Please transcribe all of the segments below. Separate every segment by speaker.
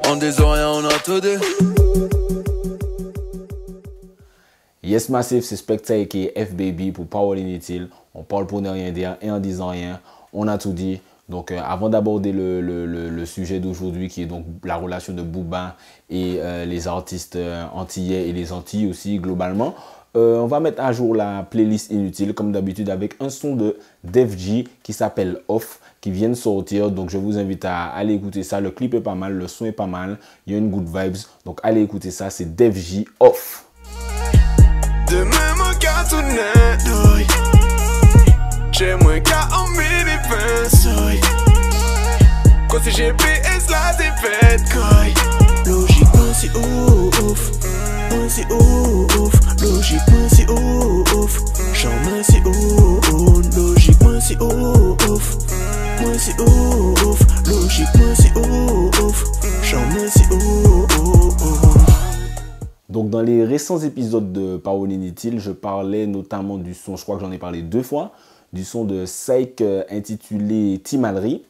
Speaker 1: On des oreilles, on a tout dit.
Speaker 2: Yes Massive, c'est Spectre qui est F-Baby pour Parole Inutile. On parle pour ne rien dire et en disant rien, on a tout dit. Donc avant d'aborder le sujet d'aujourd'hui qui est donc la relation de Booba et les artistes antillais et les Antilles aussi globalement, on va mettre à jour la playlist Inutile comme d'habitude avec un son de Def G qui s'appelle Off qui vient de sortir. Donc je vous invite à aller écouter ça. Le clip est pas mal, le son est pas mal, il y a une good vibes. Donc allez écouter ça, c'est Def G Off.
Speaker 1: Demain mon gars tout net, j'ai moins qu'à en mini pince. Quand c'est GPS là c'est fait quoi.
Speaker 3: Logiquement c'est ouf, moi c'est ouf. Logiquement c'est ouf, charmant c'est ouf. Logiquement c'est ouf, moi c'est ouf. Logiquement c'est ouf, charmant c'est ouf.
Speaker 2: Donc dans les récents épisodes de Parole Inutile, je parlais notamment du son, je crois que j'en ai parlé 2 fois, du son de Psych intitulé Timalerie.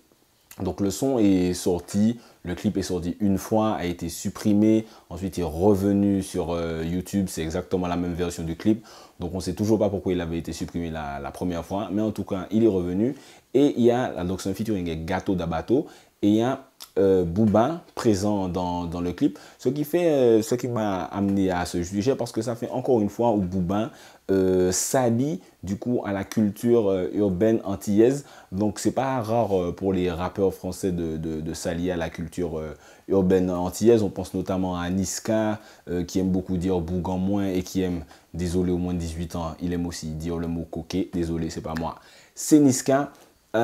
Speaker 2: Donc le son est sorti, le clip est sorti une fois, a été supprimé, ensuite il est revenu sur YouTube, c'est exactement la même version du clip. Donc on ne sait toujours pas pourquoi il avait été supprimé la première fois, mais en tout cas il est revenu. Et il y a, donc c'est un featuring avec Gato Dabato, et il y a Booba présent dans le clip, ce qui m'a amené à ce sujet parce que ça fait encore une fois où Booba s'allie du coup à la culture urbaine antillaise. Donc c'est pas rare pour les rappeurs français de s'allier à la culture urbaine antillaise. On pense notamment à Niska qui aime beaucoup dire Bougan moins et qui aime, désolé au moins de 18 ans, il aime aussi dire le mot coquet, désolé c'est pas moi, c'est Niska. Les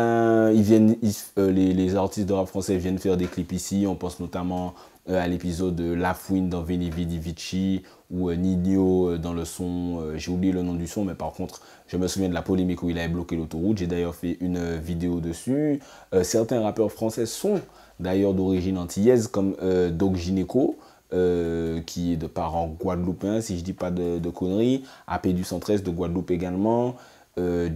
Speaker 2: artistes de rap français viennent faire des clips ici. On pense notamment à l'épisode de La Fouine dans Veni Vidi Vici ou Nino dans le son, j'ai oublié le nom du son, mais par contre je me souviens de la polémique où il avait bloqué l'autoroute. J'ai d'ailleurs fait une vidéo dessus. Certains rappeurs français sont d'ailleurs d'origine antillaise comme Doc Gineco, qui est de parents guadeloupéens si je dis pas de conneries, AP du 113 de Guadeloupe également.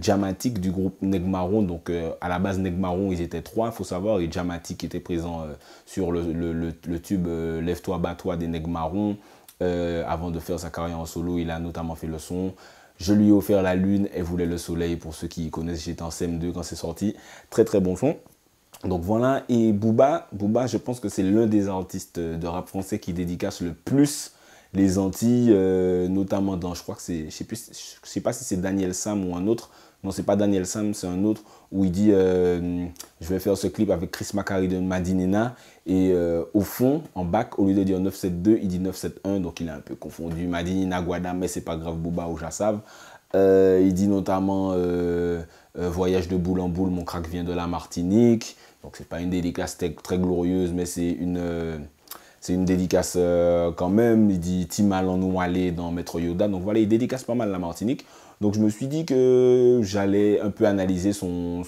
Speaker 2: Jamatic du groupe Negmaron, donc à la base Negmaron ils étaient 3, il faut savoir, et Jamatic était présent sur le tube Lève-toi, bats-toi des Negmaron. Avant de faire sa carrière en solo, il a notamment fait le son Je lui ai offert la lune, elle voulait le soleil, pour ceux qui connaissent, j'étais en CM2 quand c'est sorti, très très bon son. Donc voilà, et Booba je pense que c'est l'un des artistes de rap français qui dédicace le plus les Antilles, notamment dans, je crois que c'est, je sais pas si c'est Daniel Sam ou un autre. Non, c'est pas Daniel Sam, c'est un autre où il dit je vais faire ce clip avec Chris Macari de Madinina. Et au fond, en bac, au lieu de dire 972, il dit 971. Donc il a un peu confondu Madinina, Guada, mais c'est pas grave, Booba ou Jassav. Il dit notamment voyage de boule en boule, mon crack vient de la Martinique. Donc c'est pas une dédicace très glorieuse, mais c'est une dédicace quand même. Il dit Timal en nous aller dans Maître Yoda. Donc voilà, il dédicace pas mal la Martinique. Donc je me suis dit que j'allais un peu analyser son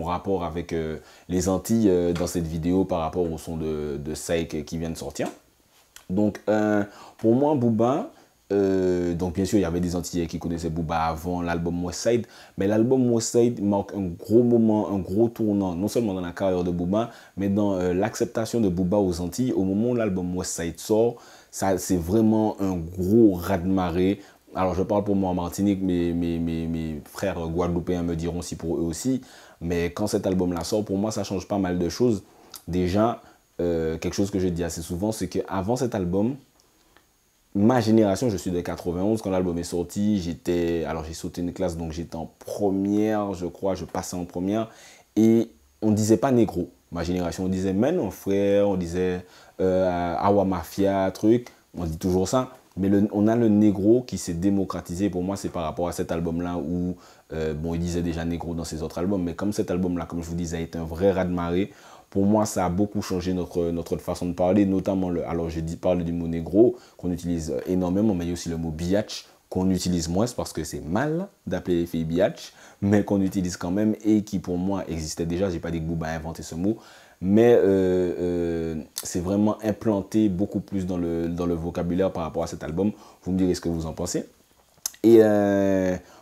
Speaker 2: rapport avec les Antilles dans cette vidéo par rapport au son de Psych qui vient de sortir. Donc pour moi, Booba, donc bien sûr il y avait des Antillais qui connaissaient Booba avant l'album Westside, mais l'album Westside marque un gros moment, un gros tournant, non seulement dans la carrière de Booba, mais dans l'acceptation de Booba aux Antilles. Au moment où l'album Westside sort, c'est vraiment un gros raz-de-marée. Alors je parle pour moi en Martinique, mes frères guadeloupéens me diront si pour eux aussi, mais quand cet album-là sort, pour moi ça change pas mal de choses. Déjà, quelque chose que je dis assez souvent, c'est qu'avant cet album, ma génération, je suis de 91, quand l'album est sorti, j'ai sauté une classe, donc j'étais en première, je crois, je passais en première, et on ne disait pas négro. Ma génération, on disait men, mon frère, on disait Awa Mafia, truc, on dit toujours ça, mais on a le négro qui s'est démocratisé. Pour moi, c'est par rapport à cet album-là où, bon, il disait déjà négro dans ses autres albums, mais comme cet album-là, comme je vous disais, a été un vrai raz-de-marée. Pour moi, ça a beaucoup changé notre façon de parler, notamment, alors je parle du mot négro, qu'on utilise énormément, mais il y a aussi le mot biatch, qu'on utilise moins parce que c'est mal d'appeler les filles biatch, mais qu'on utilise quand même et qui pour moi existait déjà. J'ai pas dit que Booba a inventé ce mot, mais c'est vraiment implanté beaucoup plus dans le vocabulaire par rapport à cet album. Vous me direz ce que vous en pensez. Et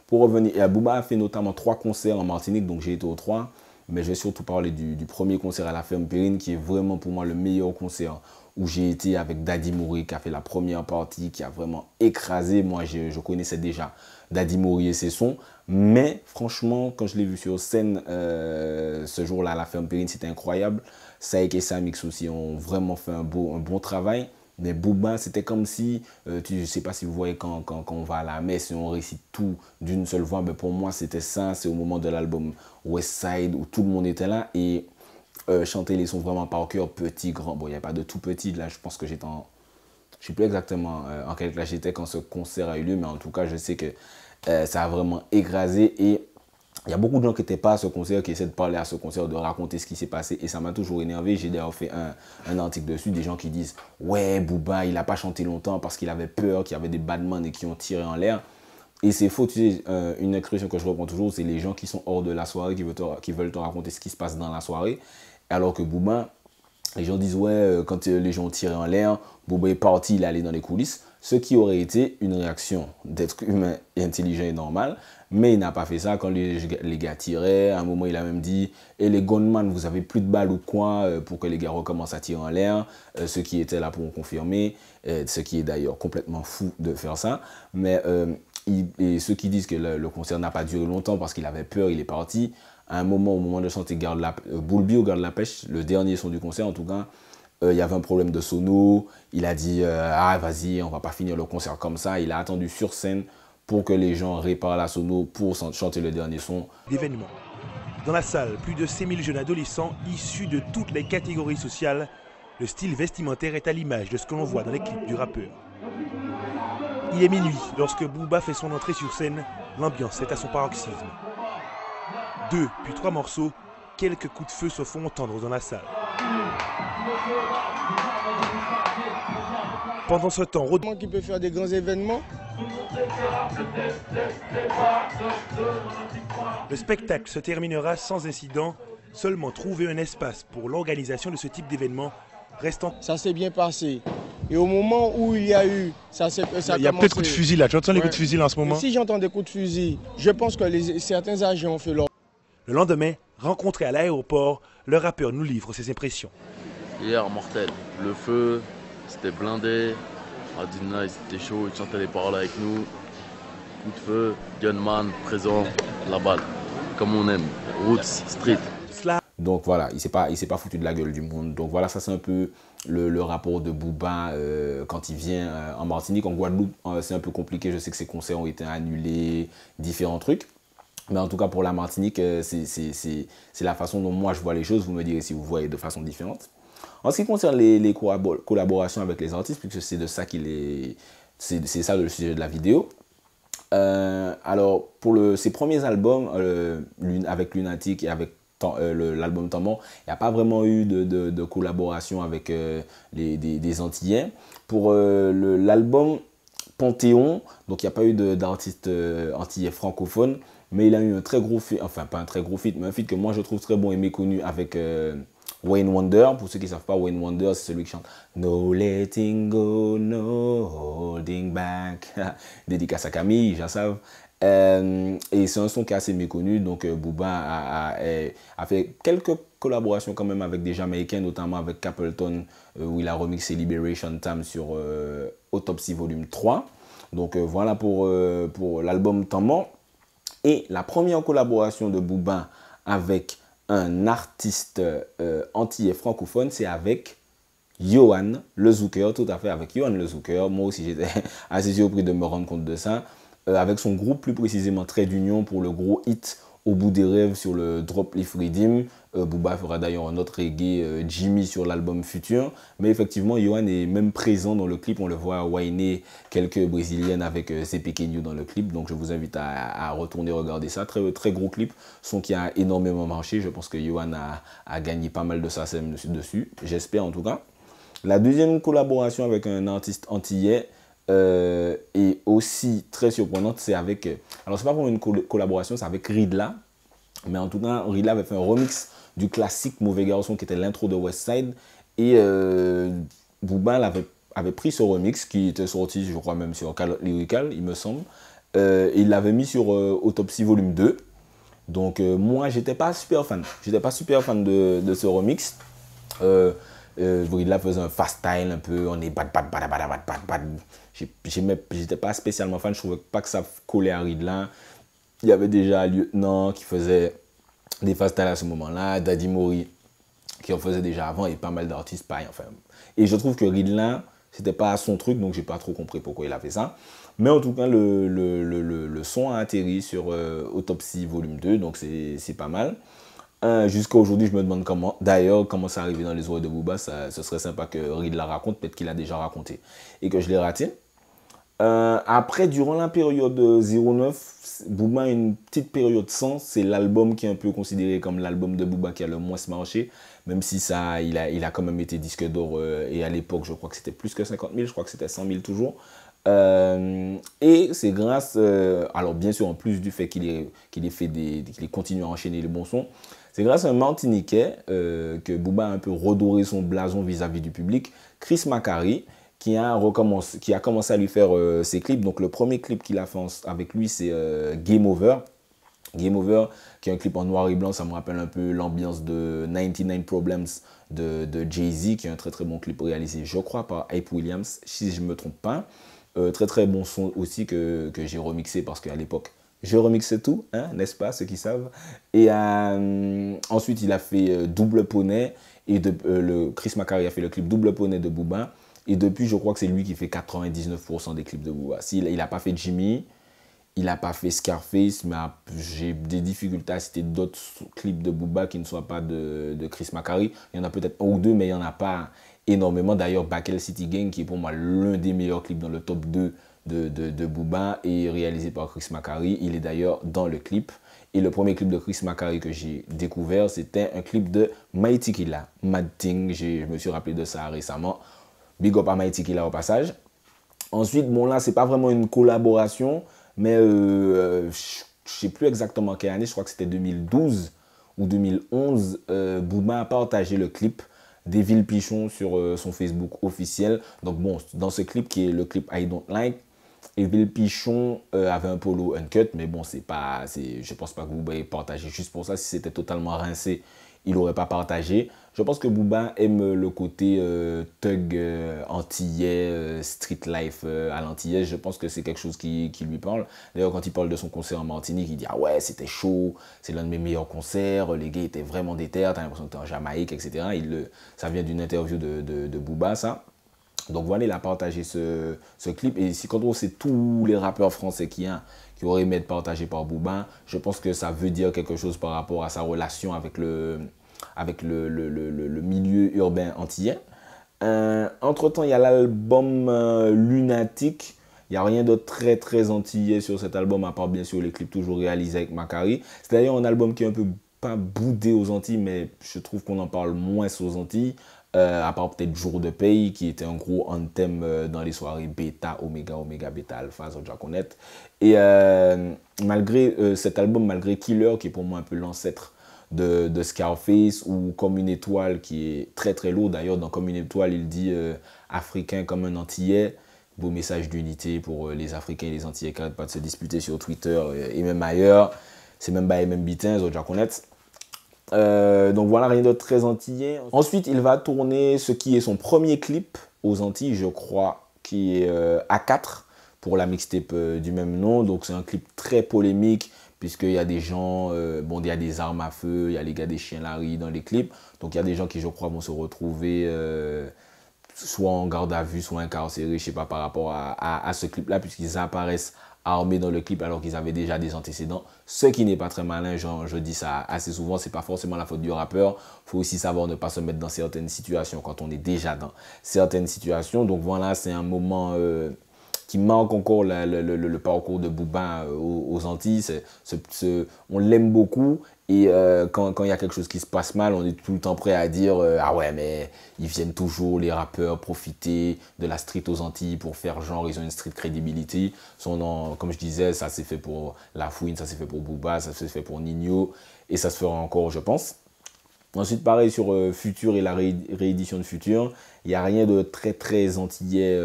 Speaker 2: pour revenir, Booba a fait notamment 3 concerts en Martinique, donc j'ai été aux 3. mais je vais surtout parler du premier concert à la Ferme Périne, qui est vraiment pour moi le meilleur concert où j'ai été avec Daddy Mouri, qui a fait la première partie, qui a vraiment écrasé. Moi, je connaissais déjà Daddy Mouri et ses sons, mais franchement, quand je l'ai vu sur scène ce jour-là à la Ferme Périne, c'était incroyable. Saïk et Samix aussi ont vraiment fait un bon travail. Mais Booba, c'était comme si, je ne sais pas si vous voyez quand on va à la messe et on récite tout d'une seule voix, mais pour moi c'était ça, c'est au moment de l'album West Side où tout le monde était là et chanter les sons vraiment par cœur, petit, grand. Bon, il n'y a pas de tout petit, là je pense que j'étais en... Je ne sais plus exactement en quelle classe j'étais quand ce concert a eu lieu, mais en tout cas je sais que ça a vraiment écrasé et il y a beaucoup de gens qui n'étaient pas à ce concert, qui essaient de parler à ce concert, de raconter ce qui s'est passé. Et ça m'a toujours énervé. J'ai d'ailleurs fait un article dessus, des gens qui disent « Ouais, Booba, il n'a pas chanté longtemps parce qu'il avait peur, qu'il y avait des badman et qui ont tiré en l'air. » Et c'est faux, tu sais, une expression que je reprends toujours, c'est les gens qui sont hors de la soirée, qui veulent te raconter ce qui se passe dans la soirée. Alors que Booba, les gens disent « Ouais, quand les gens ont tiré en l'air, Booba est parti, il est allé dans les coulisses. » Ce qui aurait été une réaction d'être humain et intelligent et normal. Mais il n'a pas fait ça quand les gars tiraient. À un moment, il a même dit « Et les gunman, vous avez plus de balles ou quoi ?» pour que les gars recommencent à tirer en l'air. Ceux qui étaient là pour confirmer. Ce qui est d'ailleurs complètement fou de faire ça. Mais et ceux qui disent que le concert n'a pas duré longtemps parce qu'il avait peur, il est parti. À un moment, au moment de chanter Boulbio garde la pêche, le dernier son du concert en tout cas, il y avait un problème de sono. Il a dit « Ah, vas-y, on va pas finir le concert comme ça. » Il a attendu sur scène pour que les gens réparent la sono pour chanter le dernier son.
Speaker 4: D'événements. Dans la salle, plus de 6000 jeunes adolescents issus de toutes les catégories sociales. Le style vestimentaire est à l'image de ce que l'on voit dans les clips du rappeur. Il est minuit lorsque Booba fait son entrée sur scène. L'ambiance est à son paroxysme. 2 puis 3 morceaux, quelques coups de feu se font entendre dans la salle. Pendant ce temps,
Speaker 5: Rodman qui peut faire des grands événements.
Speaker 4: Le spectacle se terminera sans incident. Seulement trouver un espace pour l'organisation de ce type d'événement restant.
Speaker 5: Ça s'est bien passé. Et au moment où il y a eu...
Speaker 4: Il y a peut-être coups de fusil là. Tu entends les coups de fusil en ce moment?
Speaker 5: Et si j'entends des coups de fusil, je pense que certains agents ont fait leur...
Speaker 4: Le lendemain, rencontré à l'aéroport, le rappeur nous livre ses impressions.
Speaker 6: Hier, mortel. Le feu, c'était blindé. Adina, c'était chaud, il chantait les paroles avec nous. Coup de feu, gunman, présent, la balle. Comme on aime, roots, street.
Speaker 2: Donc voilà, il ne s'est pas foutu de la gueule du monde. Donc voilà, ça c'est un peu le rapport de Booba quand il vient en Martinique. En Guadeloupe, c'est un peu compliqué. Je sais que ses concerts ont été annulés, différents trucs. Mais en tout cas, pour la Martinique, c'est la façon dont moi je vois les choses. Vous me direz si vous voyez de façon différente. En ce qui concerne les collaborations avec les artistes, puisque c'est de ça c'est ça le sujet de la vidéo. Alors, pour ses premiers albums, avec Lunatic et avec l'album Temps Mort, il n'y a pas vraiment eu de collaboration avec des Antillais. Pour l'album Panthéon, donc il n'y a pas eu d'artiste antillais francophone, mais il a eu un très gros feat, enfin pas un très gros feat, mais un feat que moi je trouve très bon et méconnu avec Wayne Wonder. Pour ceux qui ne savent pas, Wayne Wonder, c'est celui qui chante No letting go, no holding back. Dédicace à Camille, j'en savent. Et c'est un son qui est assez méconnu. Donc Booba a fait quelques collaborations quand même avec des Jamaïcains, notamment avec Capleton, où il a remixé Liberation Time sur Autopsy Volume 3. Donc voilà pour l'album Temps Mort. Et la première collaboration de Booba avec un artiste antillais francophone, c'est avec Yohan Le Zouker, tout à fait, avec Yohan Le Zouker. Moi aussi, j'étais assez surpris de me rendre compte de ça. Avec son groupe, plus précisément Trait d'Union, pour le gros hit Au bout des rêves sur le Drop Leaf Redeem. Booba fera d'ailleurs un autre reggae, Jimmy, sur l'album Futur. Mais effectivement, Yohan est même présent dans le clip. On le voit whiner quelques brésiliennes avec ses pequeños dans le clip. Donc je vous invite à retourner regarder ça. Très, très gros clip, son qui a énormément marché. Je pense que Yohan a gagné pas mal de sa scène dessus. J'espère en tout cas. La deuxième collaboration avec un artiste antillais est aussi très surprenante. C'est avec... alors c'est pas pour une collaboration, c'est avec Ridla. Mais en tout cas, Ridla avait fait un remix du classique Mauvais Garçon qui était l'intro de West Side. Et Booba avait pris ce remix qui était sorti, je crois même sur Calotte Lyrical, il me semble. Et il l'avait mis sur Autopsy Volume 2. Donc moi, j'étais pas super fan. J'étais pas super fan de ce remix. Ridla faisait un fast style un peu, on est bad. J'étais pas spécialement fan, je trouvais pas que ça collait à Ridla. Il y avait déjà Lieutenant qui faisait des fast styles à ce moment-là, Daddy Mori qui en faisait déjà avant et pas mal d'artistes pareil. Enfin. Et je trouve que Ridla, c'était pas son truc, donc j'ai pas trop compris pourquoi il a fait ça. Mais en tout cas, le son a atterri sur Autopsy Volume 2, donc c'est pas mal. Jusqu'à aujourd'hui, je me demande comment c'est arrivé dans les oreilles de Booba. Ce serait sympa que Reed la raconte, peut-être qu'il a déjà raconté et que je l'ai raté. Après, durant la période 09, Booba a une petite période sans. C'est l'album qui est un peu considéré comme l'album de Booba qui a le moins marché. Même si il a quand même été disque d'or. Et à l'époque, je crois que c'était plus que 50 000. Je crois que c'était 100 000 toujours. Et c'est grâce, alors bien sûr en plus du fait qu'il ait continué à enchaîner les bons sons, c'est grâce à un Martiniquais que Booba a un peu redoré son blason vis-à-vis du public, Chris Macari, qui a commencé à lui faire ses clips. Donc le premier clip qu'il a fait avec lui, c'est Game Over. Game Over, qui est un clip en noir et blanc, ça me rappelle un peu l'ambiance de 99 Problems de Jay-Z, qui est un très très bon clip réalisé, je crois, par Hype Williams, si je ne me trompe pas. Très très bon son aussi que j'ai remixé parce qu'à l'époque je remixais tout, hein, n'est-ce pas, ceux qui savent. Et ensuite il a fait Double Poney et Chris Macari a fait le clip Double Poney de Booba. Et depuis je crois que c'est lui qui fait 99% des clips de Booba. Il n'a pas fait Jimmy, il n'a pas fait Scarface, mais j'ai des difficultés à citer d'autres clips de Booba qui ne soient pas de Chris Macari. Il y en a peut-être un ou deux, mais il n'y en a pas énormément. D'ailleurs, Bakel City Gang, qui est pour moi l'un des meilleurs clips dans le top 2 de Booba, est réalisé par Chris Macari. Il est d'ailleurs dans le clip. Et le premier clip de Chris Macari que j'ai découvert, c'était un clip de Mighty Killa, Mad Thing. Je me suis rappelé de ça récemment. Big up à Mighty Killa au passage. Ensuite, bon là, c'est pas vraiment une collaboration, mais je sais plus exactement quelle année, je crois que c'était 2012 ou 2011, Booba a partagé le clip d'Evil Pichon sur son Facebook officiel. Donc bon, dans ce clip qui est le clip I Don't Like, Evil Pichon avait un polo uncut, mais bon, je pense pas que Booba ait partagé juste pour ça. Si c'était totalement rincé, il n'aurait pas partagé. Je pense que Booba aime le côté thug antillais, street life à l'antillais. Je pense que c'est quelque chose qui lui parle. D'ailleurs, quand il parle de son concert en Martinique, il dit « Ah ouais, c'était chaud, c'est l'un de mes meilleurs concerts, les gars étaient vraiment déter, t'as l'impression que t'es en Jamaïque, etc. » Ça vient d'une interview de Booba, ça. Donc voilà, il a partagé ce clip. Et si quand on sait tous les rappeurs français qui auraient aimé être partagés par Booba, je pense que ça veut dire quelque chose par rapport à sa relation avec le milieu urbain antillais. Entre-temps, il y a l'album Lunatic. Il n'y a rien de très très antillais sur cet album, à part bien sûr les clips toujours réalisés avec Macari. C'est d'ailleurs un album qui est un peu pas boudé aux Antilles, mais je trouve qu'on en parle moins aux Antilles. À part peut-être Jour de Paye, qui était un gros anthem dans les soirées Beta, Omega, Beta, Alpha, ça doit connaître. Et malgré cet album, malgré Killer, qui est pour moi un peu l'ancêtre de Scarface, ou Comme une étoile, qui est très très lourd. D'ailleurs, dans Comme une étoile, il dit Africain comme un Antillais. Beau message d'unité pour les Africains et les Antillais qui n'arrêtent pas de se disputer sur Twitter et même ailleurs. C'est même by MM Bitin, ça doit connaître. Donc voilà, rien de très antillais. Ensuite, il va tourner ce qui est son premier clip aux Antilles, je crois, qui est A4 pour la mixtape du même nom. Donc c'est un clip très polémique puisqu'il y a des gens, il y a des armes à feu, il y a les gars des chiens Larry dans les clips. Donc il y a des gens qui, je crois, vont se retrouver soit en garde à vue, soit incarcérés, je sais pas, par rapport à ce clip-là, puisqu'ils apparaissent armés dans le clip alors qu'ils avaient déjà des antécédents, ce qui n'est pas très malin. Je dis ça assez souvent, c'est pas forcément la faute du rappeur. Il faut aussi savoir ne pas se mettre dans certaines situations quand on est déjà dans certaines situations. Donc voilà, c'est un moment qui marque encore le parcours de Booba aux Antilles. On l'aime beaucoup. Et quand il y a quelque chose qui se passe mal, on est tout le temps prêt à dire ah ouais, mais ils viennent toujours, les rappeurs, profiter de la street aux Antilles pour faire genre, ils ont une street credibility. Comme je disais, ça s'est fait pour La Fouine, ça s'est fait pour Booba, ça s'est fait pour Nino, et ça se fera encore, je pense. Ensuite, pareil sur Futur et la réédition de Futur, il n'y a rien de très très antillais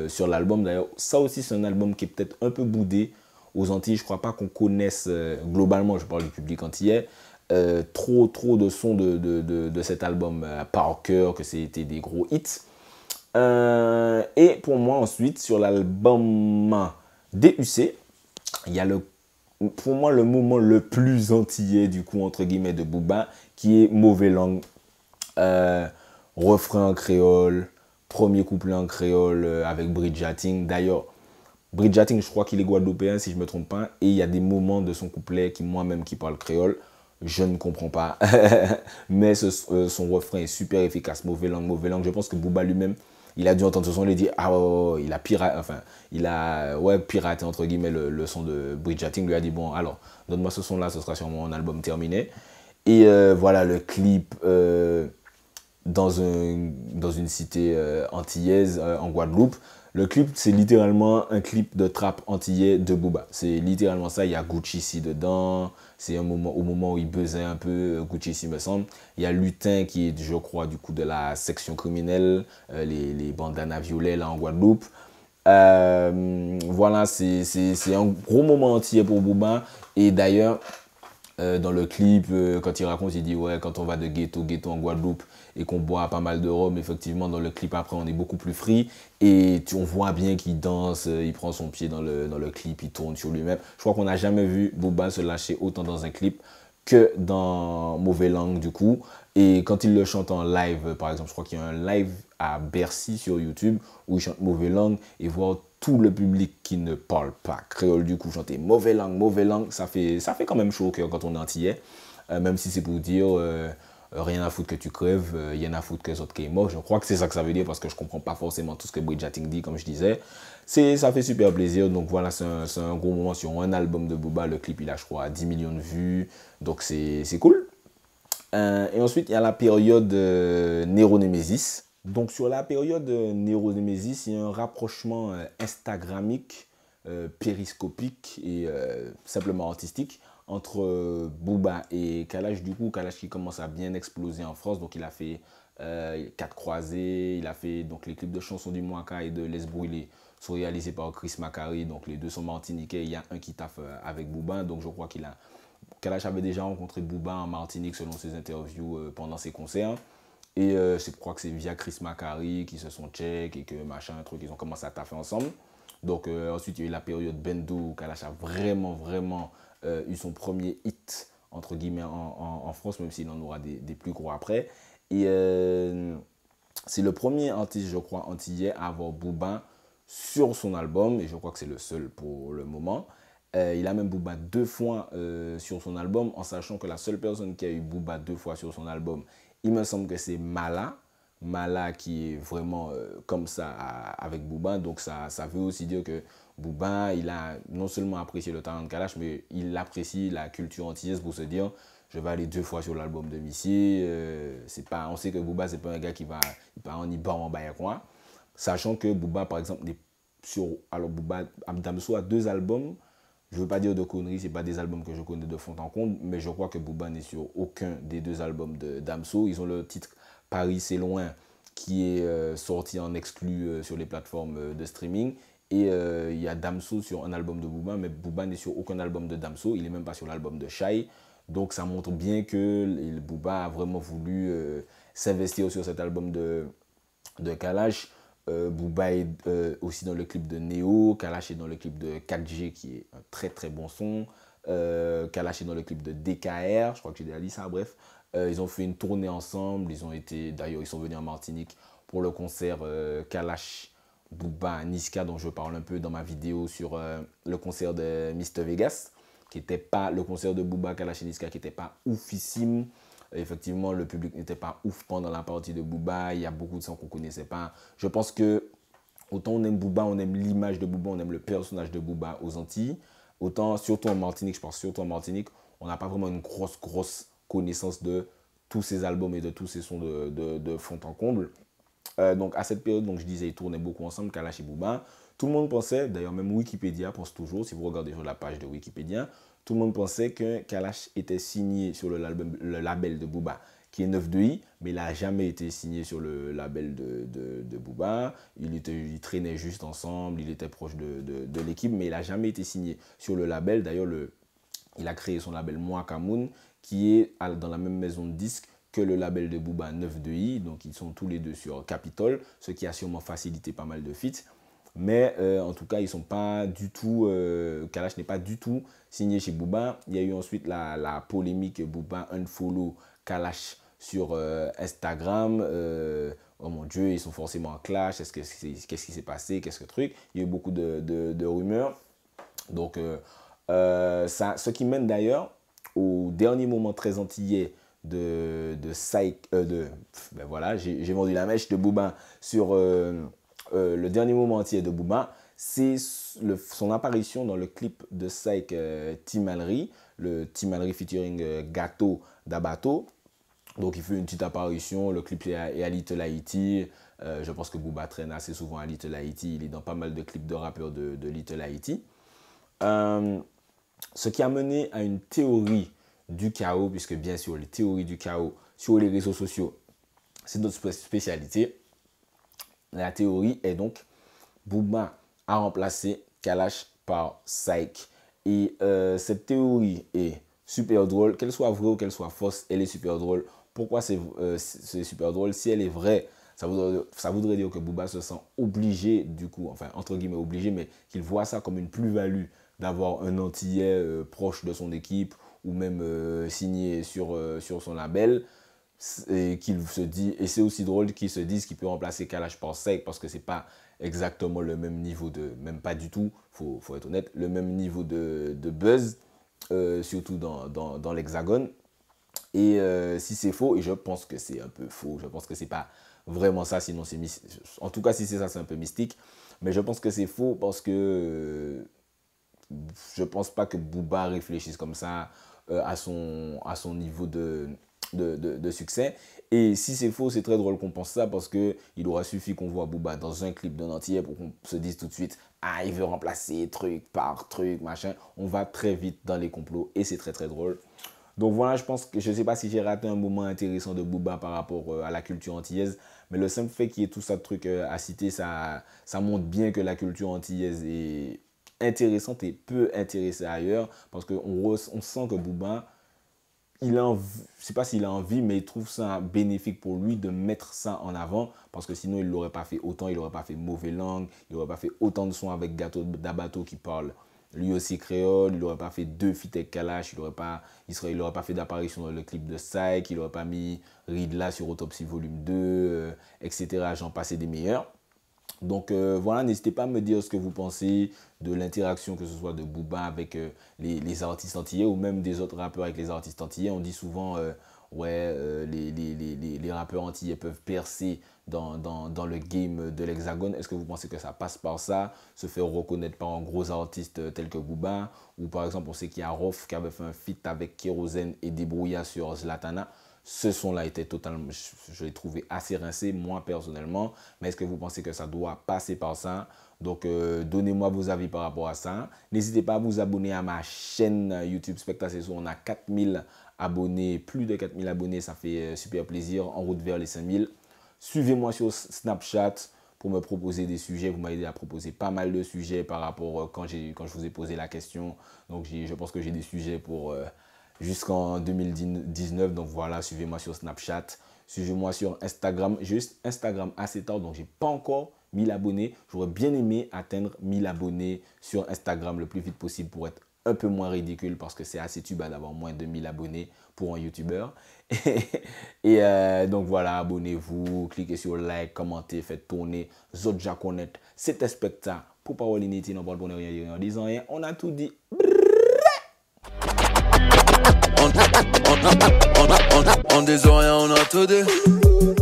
Speaker 2: sur l'album. D'ailleurs, ça aussi, c'est un album qui est peut-être un peu boudé aux Antilles, je crois pas qu'on connaisse, globalement, je parle du public antillais, trop de sons de cet album par cœur, que c'était des gros hits. Et pour moi, ensuite, sur l'album DUC, il y a pour moi le moment le plus antillais, du coup, entre guillemets, de Booba, qui est Mauvais Langue. Refrain en créole, premier couplet en créole avec Bridjating. D'ailleurs, Bridjating, je crois qu'il est guadeloupéen, si je ne me trompe pas. Et il y a des moments de son couplet qui, moi-même, qui parle créole, je ne comprends pas. Mais son refrain est super efficace. Mauvais langue. Je pense que Booba lui-même, il a dû entendre ce son, il a dit, ah ouais, il a piraté, entre guillemets, le son de Bridjating. Lui a dit, bon, alors, donne-moi ce son-là, ce sera sûrement un album terminé. Et voilà, le clip dans une cité antillaise, en Guadeloupe. Le clip, c'est littéralement un clip de trap antillais de Booba. C'est littéralement ça. Il y a Gucci ici dedans. C'est au moment où il buzzait un peu, Gucci ici me semble. Il y a Lutin qui est, je crois, du coup de la section criminelle, les bandanas violets là en Guadeloupe. Voilà, c'est un gros moment antillais pour Booba. Et d'ailleurs, dans le clip, quand il raconte, il dit ouais, quand on va de ghetto en Guadeloupe et qu'on boit pas mal de rhum, effectivement, dans le clip après, on est beaucoup plus free. Et on voit bien qu'il danse, il prend son pied dans le clip, il tourne sur lui-même. Je crois qu'on n'a jamais vu Booba se lâcher autant dans un clip que dans Mauvais Langue, du coup. Et quand il le chante en live, par exemple, je crois qu'il y a un live à Bercy sur YouTube où il chante Mauvais Langue et voir tout le public qui ne parle pas créole, du coup, chanter Mauvais Langue, ça fait quand même chaud au cœur quand on est antillais. Même si c'est pour dire rien à foutre que tu crèves, rien à foutre que les autres qui est mort. Je crois que c'est ça que ça veut dire parce que je comprends pas forcément tout ce que Bridjating dit, comme je disais. Ça fait super plaisir. Donc voilà, c'est un gros moment sur un album de Booba. Le clip, il a, je crois, 10 millions de vues. Donc c'est cool. Et ensuite, il y a la période Nero-Némésis. Donc sur la période Nero-Némésis, il y a un rapprochement instagramique, périscopique et simplement artistique entre Booba et Kalash. Du coup, Kalash qui commence à bien exploser en France. Donc il a fait 4 croisés, il a fait donc, les clips de chansons du Mouaka et de Laisse Brûler sont réalisés par Chris Macari. Donc les deux sont martiniquais, il y a un qui taffe avec Booba. Donc je crois Kalash avait déjà rencontré Booba en Martinique selon ses interviews pendant ses concerts. Et je crois que c'est via Chris Macari qui se sont check et que machin, un truc, ils ont commencé à taffer ensemble. Donc ensuite, il y a eu la période Bendo où Kalash a vraiment eu son premier hit, entre guillemets, en France, même s'il en aura des plus gros après. Et c'est le premier artiste, je crois, antillais à avoir Booba sur son album. Et je crois que c'est le seul pour le moment. Il a même Booba 2 fois sur son album, en sachant que la seule personne qui a eu Booba 2 fois sur son album, il me semble que c'est Mala. Mala qui est vraiment comme ça avec Booba. Donc ça veut aussi dire que Booba, il a non seulement apprécié le talent de Kalash, mais il apprécie la culture antillaise pour se dire je vais aller 2 fois sur l'album de Missy. On sait que Booba, c'est pas un gars qui va en y bas en bas quoi. Sachant que Booba, par exemple, Booba, Damso a 2 albums. Je ne veux pas dire de conneries, ce n'est pas des albums que je connais de fond en comble, mais je crois que Booba n'est sur aucun des 2 albums de Damso. Ils ont le titre Paris c'est loin qui est sorti en exclu sur les plateformes de streaming. Et il y a Damso sur un album de Booba, mais Booba n'est sur aucun album de Damso. Il n'est même pas sur l'album de Shai. Donc ça montre bien que Booba a vraiment voulu s'investir sur cet album de Kalash. Booba est aussi dans le clip de Neo, Kalash est dans le clip de 4G qui est un très bon son, Kalash est dans le clip de DKR, je crois que j'ai déjà dit ça, bref. Ils ont fait une tournée ensemble, d'ailleurs ils sont venus en Martinique pour le concert Kalash, Booba, Niska dont je parle un peu dans ma vidéo sur le concert de Mr Vegas, qui n'était pas le concert de Booba, Kalash et Niska qui n'était pas oufissime. Effectivement, le public n'était pas ouf pendant la partie de Booba. Il y a beaucoup de sons qu'on ne connaissait pas. Je pense que autant on aime Booba, on aime l'image de Booba, on aime le personnage de Booba aux Antilles. Autant, surtout en Martinique, je pense surtout en Martinique, on n'a pas vraiment une grosse connaissance de tous ces albums et de tous ces sons de fond en comble. Donc à cette période, donc, je disais, ils tournaient beaucoup ensemble, Kalash et Booba. Tout le monde pensait, d'ailleurs même Wikipédia pense toujours, si vous regardez sur la page de Wikipédia, tout le monde pensait que Kalash était signé sur le label de Booba qui est 9-2i, mais il n'a jamais été signé sur le label de Booba. Il traînait juste ensemble, il était proche de l'équipe, mais il n'a jamais été signé sur le label. D'ailleurs, il a créé son label Mwakamoun, qui est dans la même maison de disques que le label de Booba 9-2i. Donc, ils sont tous les deux sur Capitol, ce qui a sûrement facilité pas mal de feats. Mais en tout cas, ils sont pas du tout, Kalash n'est pas du tout signé chez Booba. Il y a eu ensuite la polémique Booba unfollow Kalash sur Instagram. Oh mon Dieu, ils sont forcément en clash. Qu'est-ce qui s'est passé? Qu'est-ce que truc? Il y a eu beaucoup de rumeurs. Donc, ce qui mène d'ailleurs au dernier moment très antillais ben voilà, j'ai vendu la mèche de Booba sur le dernier moment entier de Booba, c'est son apparition dans le clip de Psych Timalri, le Timalri featuring Gato d'Abato. Donc il fait une petite apparition, le clip est à Little Haiti. Je pense que Booba traîne assez souvent à Little Haiti, il est dans pas mal de clips de rappeurs de Little Haiti. Ce qui a mené à une théorie du chaos, puisque bien sûr les théories du chaos sur les réseaux sociaux, c'est notre spécialité. La théorie est donc Booba a remplacé Kalash par Psych. Et cette théorie est super drôle, qu'elle soit vraie ou qu'elle soit fausse, elle est super drôle. Pourquoi c'est super drôle? Si elle est vraie, ça voudrait dire que Booba se sent obligé, du coup, enfin entre guillemets obligé, mais qu'il voit ça comme une plus-value d'avoir un Antillais proche de son équipe ou même signé sur son label. Et qu'il se dit, et c'est aussi drôle qu'il se dise qu'il peut remplacer Kalash par Psych parce que c'est pas exactement le même niveau même pas du tout, faut être honnête, le même niveau de buzz, surtout dans l'Hexagone. Et si c'est faux, et je pense que c'est un peu faux, je pense que c'est pas vraiment ça, sinon c'est en tout cas si c'est ça, c'est un peu mystique, mais je pense que c'est faux parce que je pense pas que Booba réfléchisse comme ça à son niveau de succès. Et si c'est faux, c'est très drôle qu'on pense ça parce qu'il aura suffi qu'on voit Booba dans un clip d'un entier pour qu'on se dise tout de suite « Ah, il veut remplacer truc par truc, machin ». On va très vite dans les complots et c'est très très drôle. Donc voilà, je pense que je ne sais pas si j'ai raté un moment intéressant de Booba par rapport à la culture antillaise, mais le simple fait qu'il y ait tout ça de trucs à citer, ça montre bien que la culture antillaise est intéressante et peut intéresser ailleurs parce qu'on sent que Booba, je ne sais pas s'il a envie, mais il trouve ça bénéfique pour lui de mettre ça en avant parce que sinon il ne l'aurait pas fait autant, il n'aurait pas fait Mauvais Langue, il n'aurait pas fait autant de sons avec Gato d'Abato qui parle lui aussi créole, il n'aurait pas fait 2 feats avec Kalash, il n'aurait pas fait d'apparition dans le clip de Psych, il n'aurait pas mis Ridla sur Autopsy Volume 2, etc. J'en passe des meilleurs. Donc voilà, n'hésitez pas à me dire ce que vous pensez de l'interaction que ce soit de Booba avec les artistes antillais ou même des autres rappeurs avec les artistes antillais. On dit souvent, les rappeurs antillais peuvent percer dans le game de l'Hexagone. Est-ce que vous pensez que ça passe par ça, se faire reconnaître par un gros artiste tel que Booba? Ou par exemple, on sait qu'il y a Rof qui avait fait un feat avec Kérosène et Débrouilla sur Zlatana. Ce son-là était totalement, je l'ai trouvé assez rincé, moi personnellement. Mais est-ce que vous pensez que ça doit passer par ça? Donc, donnez-moi vos avis par rapport à ça. N'hésitez pas à vous abonner à ma chaîne YouTube Specta C'est So. On a 4000 abonnés, plus de 4000 abonnés. Ça fait super plaisir, en route vers les 5000. Suivez-moi sur Snapchat pour me proposer des sujets. Vous m'avez déjà proposé pas mal de sujets par rapport quand je vous ai posé la question. Donc, je pense que j'ai des sujets pour jusqu'en 2019. Donc voilà, suivez-moi sur Snapchat. Suivez-moi sur Instagram. J'ai juste Instagram assez tard, donc j'ai pas encore 1000 abonnés. J'aurais bien aimé atteindre 1000 abonnés sur Instagram le plus vite possible pour être un peu moins ridicule parce que c'est assez tuba d'avoir moins de 1000 abonnés pour un YouTuber. Et donc voilà, abonnez-vous, cliquez sur like, commentez, faites tourner. Zodja connaître, c'était Specta. Pour Parole Inutile, on parle pour ne rien dire en disant rien. On a tout dit.
Speaker 3: On des oreilles, on a tout dit.